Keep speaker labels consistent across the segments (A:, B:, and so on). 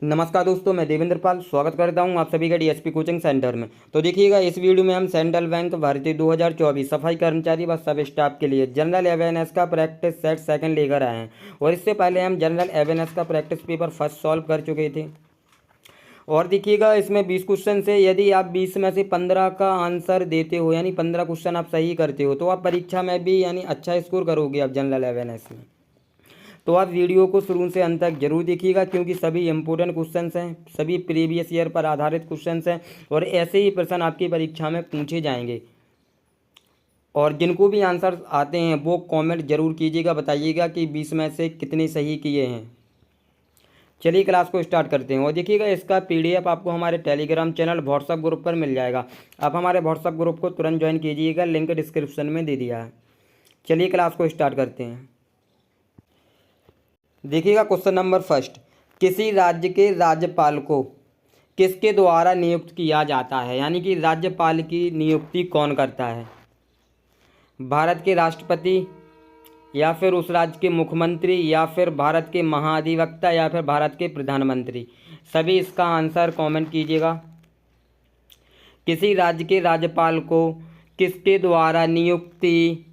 A: नमस्कार दोस्तों, मैं देवेंद्र पाल स्वागत करता हूं आप सभी का डीएसपी कोचिंग सेंटर में। तो देखिएगा, इस वीडियो में हम सेंट्रल बैंक भर्ती 2024 सफाई कर्मचारी व सब स्टाफ के लिए जनरल अवेयरनेस का प्रैक्टिस सेट सेकंड लेकर आए हैं। और इससे पहले हम जनरल अवेयरनेस का प्रैक्टिस पेपर फर्स्ट सॉल्व कर चुके थे। और देखिएगा, इसमें 20 क्वेश्चन से यदि आप 20 में से 15 का आंसर देते हो, यानी 15 क्वेश्चन आप सही करते हो, तो आप परीक्षा में भी यानी अच्छा स्कोर करोगे आप जनरल अवेयरनेस में। तो आप वीडियो को शुरू से अंत तक जरूर देखिएगा, क्योंकि सभी इंपॉर्टेंट क्वेश्चंस हैं, सभी प्रीवियस ईयर पर आधारित क्वेश्चंस हैं और ऐसे ही प्रश्न आपकी परीक्षा में पूछे जाएंगे। और जिनको भी आंसर आते हैं वो कमेंट जरूर कीजिएगा, बताइएगा कि 20 में से कितने सही किए हैं। चलिए क्लास को स्टार्ट करते हैं। और देखिएगा, इसका पीडीएफ आपको हमारे टेलीग्राम चैनल व्हाट्सएप ग्रुप पर मिल जाएगा। आप हमारे व्हाट्सएप ग्रुप को तुरंत ज्वाइन कीजिएगा, लिंक डिस्क्रिप्शन में दे दिया है। चलिए क्लास को स्टार्ट करते हैं। देखिएगा, क्वेश्चन नंबर फर्स्ट, किसी राज्य के राज्यपाल को किसके द्वारा नियुक्त किया जाता है, यानी कि राज्यपाल की नियुक्ति कौन करता है? भारत के राष्ट्रपति, या फिर उस राज्य के मुख्यमंत्री, या फिर भारत के महाधिवक्ता, या फिर भारत के प्रधानमंत्री। सभी इसका आंसर कमेंट कीजिएगा। किसी राज्य के राज्यपाल को किसके द्वारा नियुक्ति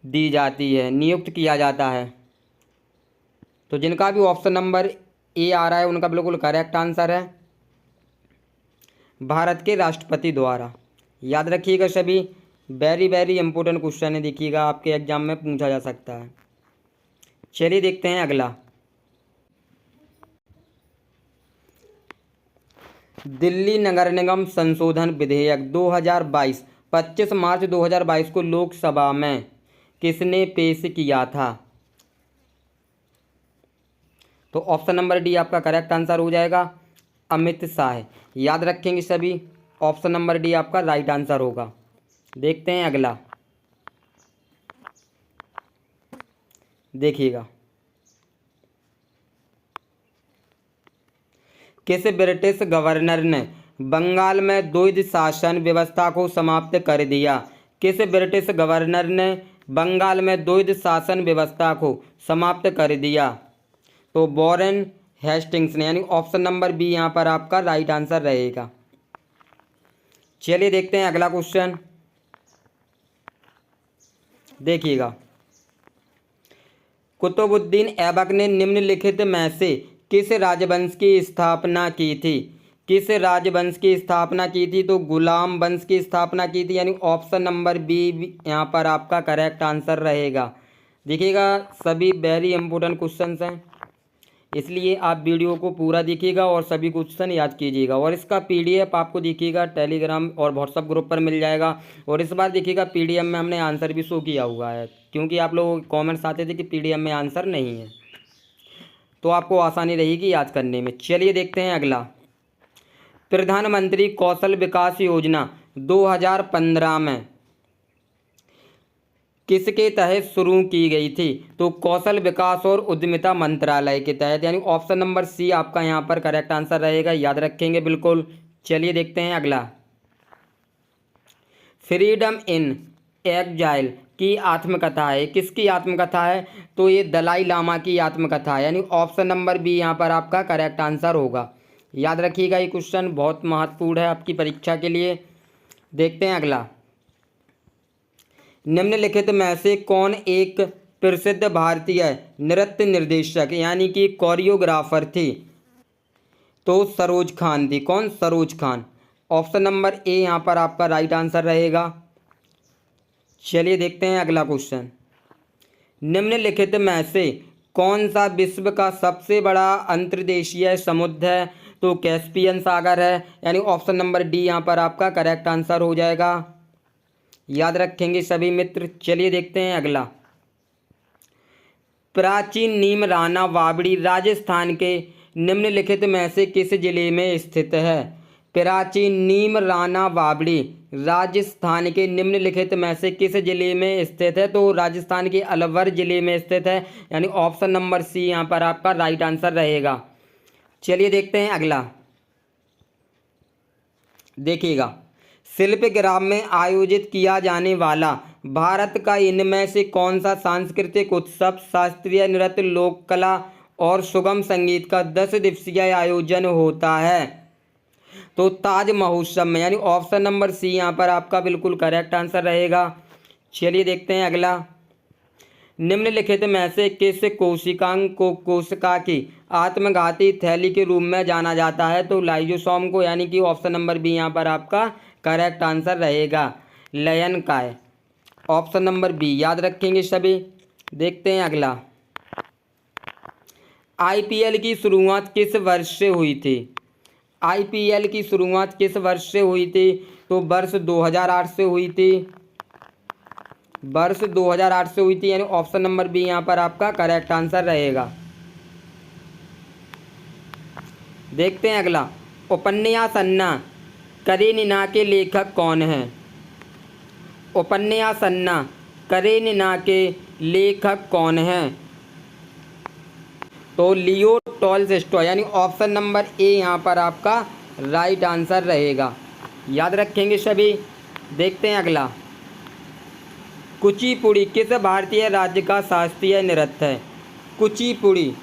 A: दी जाती है, नियुक्त किया जाता है? तो जिनका भी ऑप्शन नंबर ए आ रहा है उनका बिल्कुल करेक्ट आंसर है भारत के राष्ट्रपति द्वारा। याद रखिएगा, सभी वेरी इंपॉर्टेंट क्वेश्चन है, देखिएगा आपके एग्जाम में पूछा जा सकता है। चलिए देखते हैं अगला। दिल्ली नगर निगम संशोधन विधेयक 2022 25 मार्च 2022 को लोकसभा में किसने पेश किया था? तो ऑप्शन नंबर डी आपका करेक्ट आंसर हो जाएगा, अमित शाह। याद रखेंगे सभी, ऑप्शन नंबर डी आपका राइट आंसर होगा। देखते हैं अगला। देखिएगा, किस ब्रिटिश गवर्नर ने बंगाल में द्वैध शासन व्यवस्था को समाप्त कर दिया? किस ब्रिटिश गवर्नर ने बंगाल में द्वैध शासन व्यवस्था को समाप्त कर दिया? तो वॉरेन हेस्टिंग्स ने, यानी ऑप्शन नंबर बी यहाँ पर आपका राइट आंसर रहेगा। चलिए देखते हैं अगला क्वेश्चन। देखिएगा, कुतुबुद्दीन ऐबक ने निम्नलिखित में से किस राजवंश की स्थापना की थी? किस राजवंश की स्थापना की थी? तो गुलाम वंश की स्थापना की थी, यानी ऑप्शन नंबर बी यहाँ पर आपका करेक्ट आंसर रहेगा। देखिएगा, सभी वेरी इंपॉर्टेंट क्वेश्चंस हैं, इसलिए आप वीडियो को पूरा देखिएगा और सभी क्वेश्चन याद कीजिएगा। और इसका पीडीएफ आपको देखिएगा टेलीग्राम और व्हाट्सएप ग्रुप पर मिल जाएगा। और इस बार देखिएगा, पीडीएफ में हमने आंसर भी शो किया हुआ है, क्योंकि आप लोगों के कमेंट्स आते थे कि पीडीएफ में आंसर नहीं है, तो आपको आसानी रहेगी याद करने में। चलिए देखते हैं अगला। प्रधानमंत्री कौशल विकास योजना 2015 में किसके तहत शुरू की गई थी? तो कौशल विकास और उद्यमिता मंत्रालय के तहत, यानी ऑप्शन नंबर सी आपका यहाँ पर करेक्ट आंसर रहेगा। याद रखेंगे बिल्कुल। चलिए देखते हैं अगला। फ्रीडम इन एग्जाइल की आत्मकथा है, किसकी आत्मकथा है? तो ये दलाई लामा की आत्मकथा है, यानी ऑप्शन नंबर बी यहाँ पर आपका करेक्ट आंसर होगा। याद रखिएगा, ये क्वेश्चन बहुत महत्वपूर्ण है आपकी परीक्षा के लिए। देखते हैं अगला। निम्नलिखित में से कौन एक प्रसिद्ध भारतीय नृत्य निर्देशक यानी कि कोरियोग्राफर थी? तो सरोज खान थी। कौन? Saroj Khan. Option number A यहाँ पर आपका राइट आंसर रहेगा। चलिए देखते हैं अगला क्वेश्चन। निम्नलिखित में से कौन सा विश्व का सबसे बड़ा अंतर्देशीय समुद्र है? तो कैस्पियन सागर है, यानी ऑप्शन नंबर डी यहाँ पर आपका करेक्ट आंसर हो जाएगा। याद रखेंगे सभी मित्र। चलिए देखते हैं अगला। प्राचीन नीम राना वावड़ी राजस्थान के निम्नलिखित में से किस जिले में स्थित है? प्राचीन नीम राना वावड़ी राजस्थान के निम्नलिखित में से किस जिले में स्थित है? तो राजस्थान के अलवर जिले में स्थित है, यानी ऑप्शन नंबर सी यहाँ पर आपका राइट आंसर रहेगा। चलिए देखते हैं अगला। देखिएगा, शिल्पग्राम में आयोजित किया जाने वाला भारत का इनमें से कौन सा सांस्कृतिक उत्सव शास्त्रीय नृत्य, लोक कला और सुगम संगीत का 10 दिवसीय आयोजन होता है? तो ताज महोत्सव में, यानी ऑप्शन नंबर सी यहाँ पर आपका बिल्कुल करेक्ट आंसर रहेगा। चलिए देखते हैं अगला। निम्नलिखित में से किस कोशिकांग को कोशिका की आत्मघाती थैली के रूप में जाना जाता है? तो लाइजोसोम को, यानी कि ऑप्शन नंबर बी यहाँ पर आपका करेक्ट आंसर रहेगा, लयनकाय। ऑप्शन नंबर बी याद रखेंगे सभी। देखते हैं अगला। आईपीएल की शुरुआत किस वर्ष से हुई थी? आईपीएल की शुरुआत किस वर्ष से हुई थी? तो वर्ष 2008 से हुई थी। वर्ष 2008 से हुई थी, यानी ऑप्शन नंबर बी यहाँ पर आपका करेक्ट आंसर रहेगा। देखते हैं अगला। उपन्यास अन्ना करेनिना के लेखक कौन हैं? उपन्यास अन्ना करेनिना के लेखक कौन हैं? तो लियो टॉल्स्टॉय, यानी ऑप्शन नंबर ए यहाँ पर आपका राइट आंसर रहेगा। याद रखेंगे सभी। देखते हैं अगला। कुचिपुड़ी किस भारतीय राज्य का शास्त्रीय नृत्य है? कुचिपुड़ी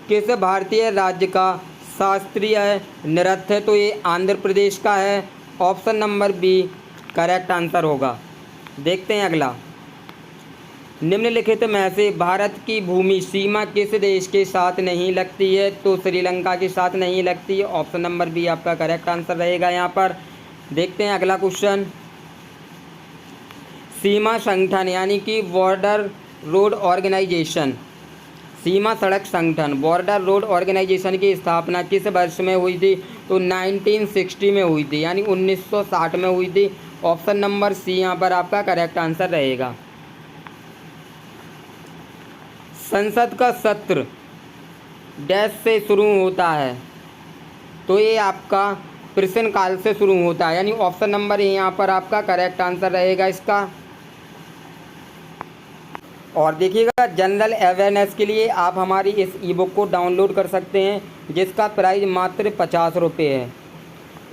A: किस भारतीय राज्य का शास्त्रीय नृत्य है? तो ये आंध्र प्रदेश का है। Option number B correct answer होगा। देखते हैं अगला। निम्नलिखित में से भारत की भूमि सीमा किस देश के साथ नहीं लगती है? तो श्रीलंका के साथ नहीं लगती है। ऑप्शन नंबर बी आपका करेक्ट आंसर रहेगा यहाँ पर। देखते हैं अगला क्वेश्चन। सीमा संगठन, यानी कि बॉर्डर रोड ऑर्गेनाइजेशन, सीमा सड़क संगठन बॉर्डर रोड ऑर्गेनाइजेशन की स्थापना किस वर्ष में हुई थी? तो 1960 में हुई थी, यानी 1960 में हुई थी। ऑप्शन नंबर सी यहाँ पर आपका करेक्ट आंसर रहेगा। संसद का सत्र डैश से शुरू होता है? तो ये आपका प्रश्नकाल से शुरू होता है, यानी ऑप्शन नंबर ए यहाँ पर आपका करेक्ट आंसर रहेगा इसका। और देखिएगा, जनरल अवेयरनेस के लिए आप हमारी इस ई बुक को डाउनलोड कर सकते हैं, जिसका प्राइस मात्र 50 रुपये है।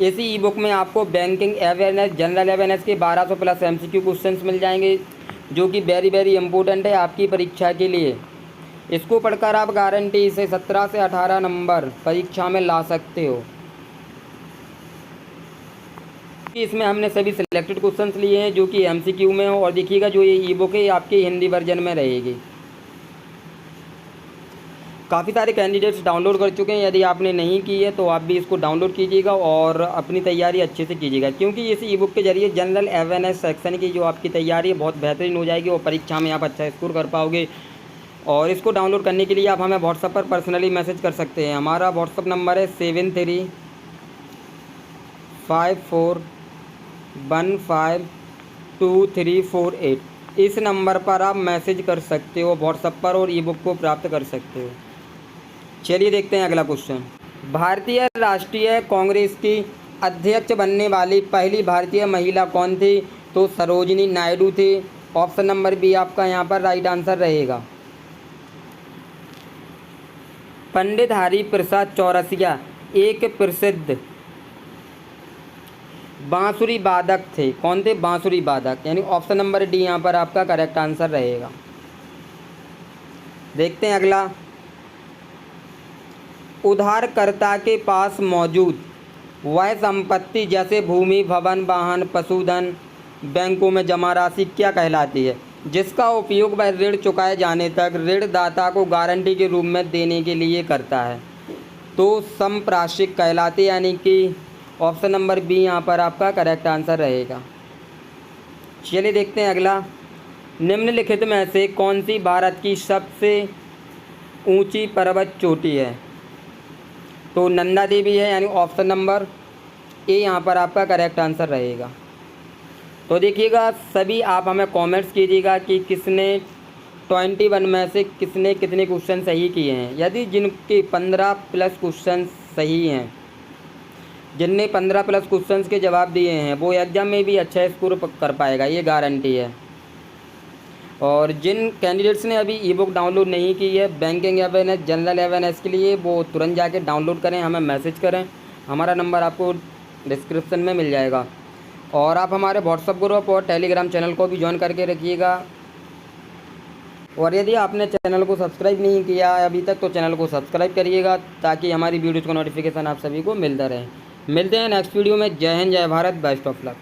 A: इसी ई बुक में आपको बैंकिंग अवेयरनेस, जनरल अवेयरनेस के 1200 प्लस MCQ क्वेश्चंस मिल जाएंगे, जो कि वेरी इंपॉर्टेंट है आपकी परीक्षा के लिए। इसको पढ़कर आप गारंटी से 17 से 18 नंबर परीक्षा में ला सकते हो। इसमें हमने सभी सिलेक्टेड क्वेश्चंस लिए हैं जो कि MCQ में हो। और देखिएगा, जो ये ई बुक है आपकी हिंदी वर्जन में रहेगी। काफ़ी सारे कैंडिडेट्स डाउनलोड कर चुके हैं। यदि आपने नहीं की है तो आप भी इसको डाउनलोड कीजिएगा और अपनी तैयारी अच्छे से कीजिएगा, क्योंकि इस ई बुक के जरिए जनरल अवेयरनेस सेक्शन की जो आपकी तैयारी है बहुत बेहतरीन हो जाएगी और परीक्षा में आप अच्छा स्कोर कर पाओगे। और इसको डाउनलोड करने के लिए आप हमें व्हाट्सएप पर पर्सनली मैसेज कर सकते हैं। हमारा व्हाट्सएप नंबर है 7354152348। इस नंबर पर आप मैसेज कर सकते हो व्हाट्सएप पर और ई बुक को प्राप्त कर सकते हो। चलिए देखते हैं अगला क्वेश्चन। भारतीय राष्ट्रीय कांग्रेस की अध्यक्ष बनने वाली पहली भारतीय महिला कौन थी? तो सरोजिनी नायडू थी। ऑप्शन नंबर बी आपका यहाँ पर राइट आंसर रहेगा। पंडित हरिप्रसाद चौरसिया एक प्रसिद्ध बांसुरी वादक थे। कौन थे? बांसुरी वादक, यानी ऑप्शन नंबर डी यहाँ पर आपका करेक्ट आंसर रहेगा। देखते हैं अगला। उधारकर्ता के पास मौजूद वह संपत्ति जैसे भूमि, भवन, वाहन, पशुधन बैंकों में जमा राशि क्या कहलाती है, जिसका उपयोग वह ऋण चुकाए जाने तक ऋणदाता को गारंटी के रूप में देने के लिए करता है? तो संप्राशिक कहलाती, यानी कि ऑप्शन नंबर बी यहाँ पर आपका करेक्ट आंसर रहेगा। चलिए देखते हैं अगला। निम्नलिखित में से कौन सी भारत की सबसे ऊंची पर्वत चोटी है? तो नंदा देवी है, यानी ऑप्शन नंबर ए यहाँ पर आपका करेक्ट आंसर रहेगा। तो देखिएगा, सभी आप हमें कमेंट्स कीजिएगा कि किसने 21 में से किसने कितने क्वेश्चन सही किए हैं। यदि जिनके 15 प्लस क्वेश्चन सही हैं, जिनने 15 प्लस क्वेश्चंस के जवाब दिए हैं, वो एग्ज़ाम में भी अच्छा स्कोर कर पाएगा, ये गारंटी है। और जिन कैंडिडेट्स ने अभी ई बुक डाउनलोड नहीं की है बैंकिंग अवेयरनेस, जनरल अवेयरनेस के लिए, वो तुरंत जाके डाउनलोड करें, हमें मैसेज करें। हमारा नंबर आपको डिस्क्रिप्शन में मिल जाएगा। और आप हमारे व्हाट्सएप ग्रुप और टेलीग्राम चैनल को भी ज्वाइन करके रखिएगा। और यदि आपने चैनल को सब्सक्राइब नहीं किया है अभी तक तो चैनल को सब्सक्राइब करिएगा ताकि हमारी वीडियोज़ का नोटिफिकेशन आप सभी को मिलता रहे। मिलते हैं नेक्स्ट वीडियो में। जय हिंद, जय भारत, बेस्ट ऑफ लक।